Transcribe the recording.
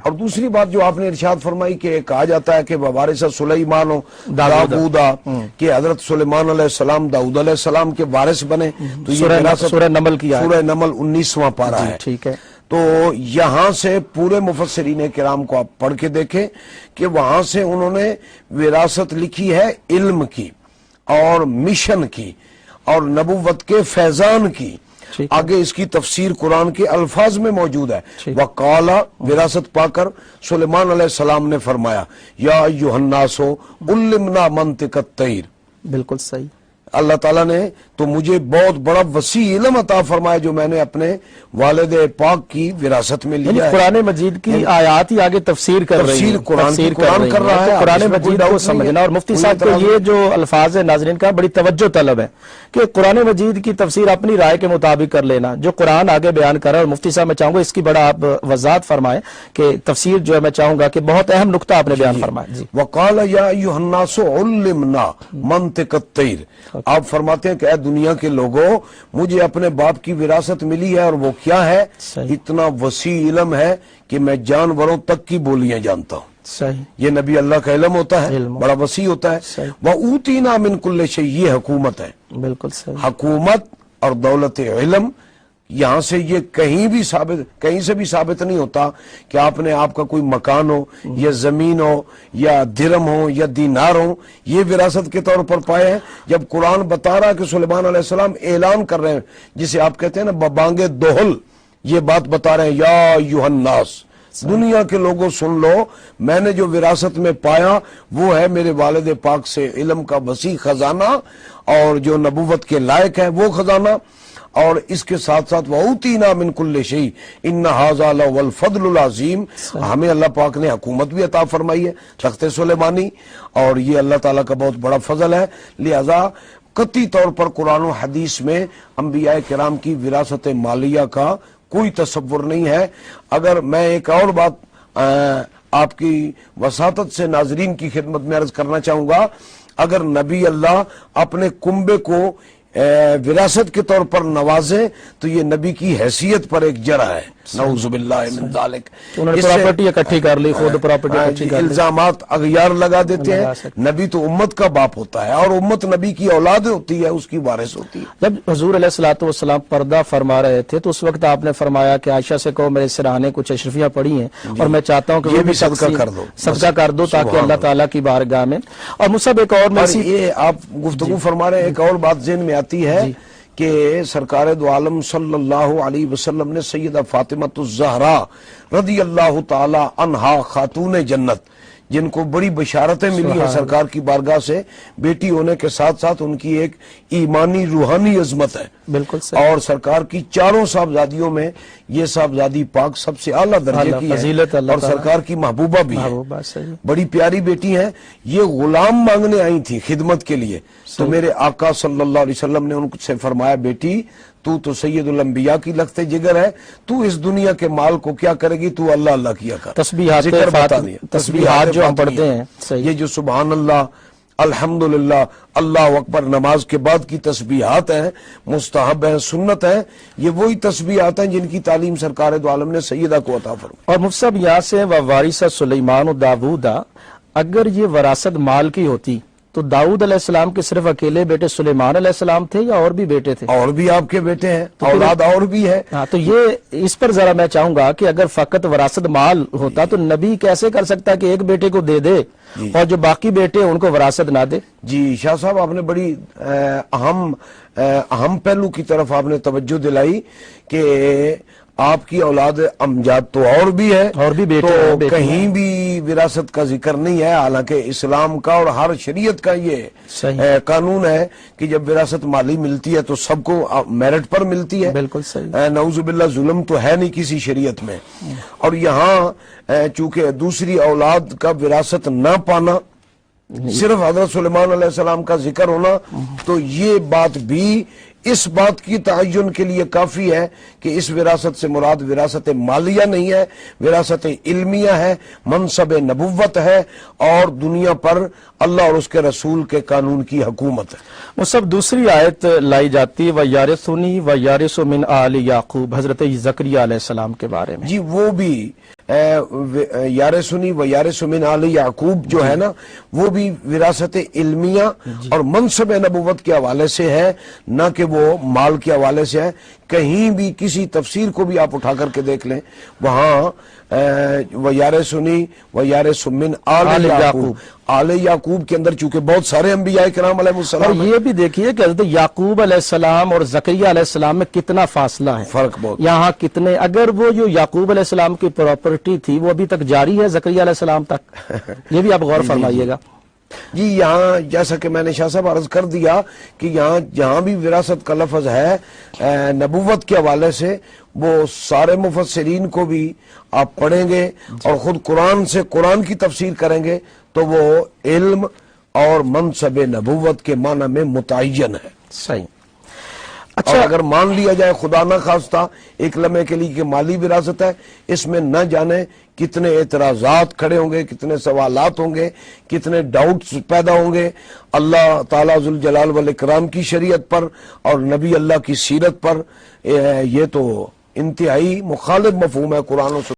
اور دوسری بات جو آپ نے ارشاد فرمائی کہ کہا جاتا ہے کہ وارث سلیمان و داؤدا کہ حضرت سلیمان علیہ السلام داؤد علیہ السلام کے وارث بنے، تو یہ سورہ نمل کی سورہ نمل 19واں پارہ ہے. ٹھیک ہے. تو یہاں سے پورے مفسرین کرام کو آپ پڑھ کے دیکھیں کہ وہاں سے انہوں نے وراثت لکھی ہے علم کی اور مشن کی اور نبوت کے فیضان کی. آگے اس کی تفسیر قرآن کے الفاظ میں موجود ہے. وقال وراثت پا کر سلیمان علیہ السلام نے فرمایا یا ایھا الناس علمنا منطق الطیر. بالکل صحیح. اللہ تعالیٰ نے تو مجھے بہت بڑا وسیع علم عطا فرمایا جو میں نے اپنے والد پاک کی وراثت میں لیا ہے. قرآن مجید کی آیات ہی آگے تفسیر کر رہی ہیں، قرآن کر رہا ہے. قرآن مجید کو سمجھنا. اور مفتی صاحب کو یہ جو الفاظ ہے ناظرین کا بڑی توجہ طلب ہے کہ قرآن مجید کی تفسیر اپنی رائے کے مطابق کر لینا جو قرآن آگے بیان کر رہا ہے. اور مفتی صاحب میں چاہوں گا اس کی بڑا آپ وضاحت فرمائیں کہ تفسیر جو ہے میں چاہوں گا کہ بہت اہم نقطہ آپ نے بیان فرمایا. جی. وقال یا ایھا الناس علمنا منطق الطیر. آپ فرماتے ہیں کہ اے دنیا کے لوگوں مجھے اپنے باپ کی وراثت ملی ہے اور وہ کیا ہے؟ اتنا وسیع علم ہے کہ میں جانوروں تک کی بولیاں جانتا ہوں. صحیح. یہ نبی اللہ کا علم ہوتا ہے، بڑا وسیع ہوتا ہے. وَأُوتِينَا مِن كُلِّ شَيْءٍ. یہ حکومت ہے. بالکل صحیح. حکومت اور دولت علم. یہاں سے یہ کہیں سے بھی ثابت نہیں ہوتا کہ آپ نے آپ کا کوئی مکان ہو یا زمین ہو یا درم ہو یا دینار ہو یہ وراثت کے طور پر پائے ہیں. جب قرآن بتا رہا کہ سلیمان علیہ السلام اعلان کر رہے ہیں جسے آپ کہتے ہیں نا ببانگ دوہل، یہ بات بتا رہے ہیں یا ایھا الناس دنیا کے لوگوں سن لو میں نے جو وراثت میں پایا وہ ہے میرے والد پاک سے علم کا وسیع خزانہ اور جو نبوت کے لائق ہے وہ خزانہ. اور اس کے ساتھ ساتھ وَأُوتِينَا مِن كُلِّ شَيْءٍ إِنَّ هَذَا لَهُوَ الْفَضْلُ الْعَظِيمُ. ہمیں اللہ پاک نے حکومت بھی عطا فرمائی ہے تخت سلیمانی اور یہ اللہ تعالیٰ کا بہت بڑا فضل ہے. لہذا قطعی طور پر قرآن و حدیث میں انبیاء کرام کی وراثت مالیہ کا کوئی تصور نہیں ہے. اگر میں ایک اور بات آپ کی وساطت سے ناظرین کی خدمت میں عرض کرنا چاہوں گا، اگر نبی اللہ اپنے کنبے کو وراثت کے طور پر نوازے تو یہ نبی کی حیثیت پر ایک جرح ہے. نعوذ باللہ من ذالک. انہوں نے پراپرٹی اکٹھی کر لی، خود پراپرٹی اکٹھی کر لی، الزامات اغیار لگا دیتے ہیں. نبی تو امت کا باپ ہوتا ہے اور امت نبی کی اولاد ہوتی ہے، اس کی وارث ہوتی ہے. جب حضور علیہ الصلوۃ والسلام پردہ فرما رہے تھے تو اس وقت آپ نے فرمایا کہ عائشہ سے کہو میرے سرانے کچھ اشرفیاں پڑی ہیں اور میں چاہتا ہوں کہ یہ بھی صدقہ کر دو تاکہ اللہ تعالیٰ کی بارگاہ میں. اور مصعب ایک اور یہ آپ گفتگو فرما رہے ہیں ایک اور بات ذہن میں آتی ہے کہ سرکار دو عالم صلی اللہ علیہ وسلم نے سیدہ فاطمہ الزہرا رضی اللہ تعالی عنہا خاتون جنت جن کو بڑی بشارتیں ملی ہیں سرکار کی بارگاہ سے بیٹی ہونے کے ساتھ ساتھ ان کی ایک ایمانی روحانی عظمت ہے. بالکل. اور سرکار کی چاروں صاحبزادیوں میں یہ صاحبزادی پاک سب سے اعلیٰ درجے کی ہے اور سرکار کی محبوبہ بھی ہے. بڑی پیاری بیٹی ہیں. یہ غلام مانگنے آئی تھی خدمت کے لیے تو میرے آقا صلی اللہ علیہ وسلم نے ان سے فرمایا بیٹی تو سید الانبیاء کی لخت جگر ہے، تو اس دنیا کے مال کو کیا کرے گی، تو اللہ اللہ کیا کر. تسبیحات جو ہم پڑھتے ہیں یہ جو سبحان اللہ الحمدللہ اللہ اکبر نماز کے بعد کی تسبیحات ہیں مستحب ہیں سنت ہیں، یہ وہی تسبیحات ہیں جن کی تعلیم سرکار دو عالم نے سیدہ کو عطا فرمائی. اور مفصب یہاں سے وارث سلیمان و داؤدا، اگر یہ وراثت مال کی ہوتی تو داؤد علیہ السلام کے صرف اکیلے بیٹے سلیمان علیہ السلام تھے یا اور بھی بیٹے تھے؟ اور بھی آپ کے بیٹے ہیں، اولاد اور بھی ہے. ہاں تو یہ اس پر ذرا میں چاہوں گا کہ اگر فقط وراثت مال ہوتا تو نبی کیسے کر سکتا کہ ایک بیٹے کو دے دے اور جو باقی بیٹے ان کو وراثت نہ دے؟ جی شاہ صاحب آپ نے بڑی اہم پہلو کی طرف آپ نے توجہ دلائی کہ آپ کی اولاد امجاد تو اور بھی ہے اور بھی بیٹے تو کہیں بھی وراثت کا ذکر نہیں ہے. حالانکہ اسلام کا اور ہر شریعت کا یہ قانون ہے کہ جب وراثت مالی ملتی ہے تو سب کو میرٹ پر ملتی ہے. بالکل صحیح. نعوذ باللہ ظلم تو ہے نہیں کسی شریعت میں. اور یہاں چونکہ دوسری اولاد کا وراثت نہ پانا صرف حضرت سلیمان علیہ السلام کا ذکر ہونا تو یہ بات بھی اس بات کی تعین کے لیے کافی ہے کہ اس وراثت سے مراد وراثت مالیہ نہیں ہے، وراثت علمیہ ہے، منصب نبوت ہے، اور دنیا پر اللہ اور اس کے رسول کے قانون کی حکومت ہے۔ وہ سب دوسری آیت لائی جاتی وَيَرِثُنِي وَيَرِثُ مِنْ آلِ یعقوب، حضرت زکریا علیہ السلام کے بارے میں۔ جی وہ بھی یارثنی و یارث من آل یعقوب جو ہے نا، وہ بھی وراثت علمیہ اور منصب نبوت کے حوالے سے ہے، نہ کہ وہ مال کے حوالے سے ہے۔ کہیں بھی کسی تفسیر کو بھی آپ اٹھا کر کے دیکھ لیں، وہاں وَيَرِثُنِي وَيَرِثُ مِنْ آلِ یعقوب، آل یعقوب کے اندر چونکہ بہت سارے انبیاء کرام علیہ اور السلام ہیں، یہ بھی دیکھیے کہ حضرت یعقوب علیہ السلام اور زکریا علیہ السلام میں کتنا فاصلہ ہے، فرق بہت۔ یہاں کتنے، اگر وہ جو یعقوب علیہ السلام کی پراپرٹی تھی وہ ابھی تک جاری ہے زکریا علیہ السلام تک، یہ بھی آپ غور فرمائیے گا۔ جی یہاں جیسا کہ میں نے شاہ صاحب عرض کر دیا کہ یہاں جہاں بھی وراثت کا لفظ ہے نبوت کے حوالے سے، وہ سارے مفسرین کو بھی آپ پڑھیں گے اور خود قرآن سے قرآن کی تفسیر کریں گے تو وہ علم اور منصب نبوت کے معنی میں متعین ہے۔ صحیح۔ اور اگر مان لیا جائے خدا نہ خواستہ ایک لمحے کے لیے کہ مالی وراثت ہے، اس میں نہ جانے کتنے اعتراضات کھڑے ہوں گے، کتنے سوالات ہوں گے، کتنے ڈاؤٹس پیدا ہوں گے اللہ تعالیٰ ذوالجلال والاکرام کی شریعت پر اور نبی اللہ کی سیرت پر۔ یہ تو انتہائی مخالف مفہوم ہے قرآن و سنت